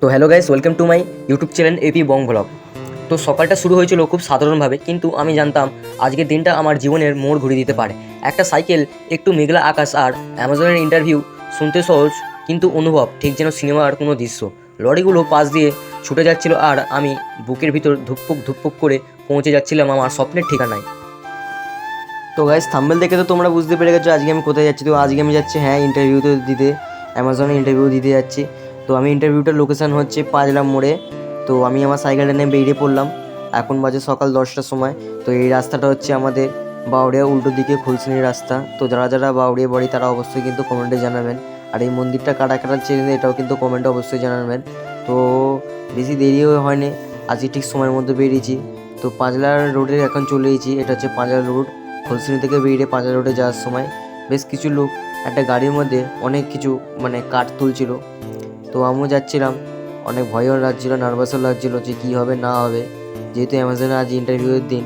তো hello guys, welcome to my YouTube channel AP Bong vlog. তো সকালটা শুরু হয়েছিল খুব সাধারণভাবে, কিন্তু আমি জানতাম আজকের দিনটা আমার জীবনের মোড় ঘুরিয়ে দিতে পারে। একটা সাইকেল, একটু মেঘলা আকাশ আর অ্যামাজনের ইন্টারভিউ শুনতে সহজ, কিন্তু অনুভব ঠিক যেন সিনেমার কোনো দৃশ্য। লরিগুলো পাশ দিয়ে ছুটে যাচ্ছিল আর আমি বুকের ভিতর ধুকপুক ধুকপুক করে পৌঁছে যাচ্ছিলাম আমার স্বপ্নের ঠিকানায়। তো গাইস, থাম্বনেল দেখে তো তোমরা বুঝতে পেরে গেছো আজকে আমি কোথায় যাচ্ছি। তো আজকে আমি যাচ্ছি ইন্টারভিউ তো দিতে, অ্যামাজনে ইন্টারভিউ দিতে যাচ্ছি। তো আমি ইন্টারভিউটার লোকেশান হচ্ছে পাঁচলাম মোড়ে। তো আমি আমার সাইকেলটা নিয়ে বেরিয়ে পড়লাম। এখন বাজে সকাল 10টার সময়। তো এই রাস্তাটা হচ্ছে আমাদের বাউড়িয়া উল্টো দিকে খুলসিনির রাস্তা। তো যারা যারা বাউড়িয়া বাড়ি তারা অবশ্যই কিন্তু কমেন্টে জানাবেন। আর এই মন্দিরটা কাটা কাটা চেনে এটাও কিন্তু কমেন্টে অবশ্যই জানাবেন। তো বেশি দেরিও হয়নি, আজকে ঠিক সময়ের মধ্যে বেরিয়েছি। তো পাঁচলার রোডে এখন চলে এসেছি। এটা হচ্ছে পাঁচলার রোড। খলসিনি থেকে বেরিয়ে পাঁচলা রোডে যাওয়ার সময় বেশ কিছু লোক একটা গাড়ির মধ্যে অনেক কিছু কাঠ তুলছিল। তো আমিও যাচ্ছিলাম, অনেক ভয়ও লাগছিল, নার্ভাসও লাগছিল যে কী হবে না হবে, যেহেতু অ্যামাজনে আজ ইন্টারভিউয়ের দিন।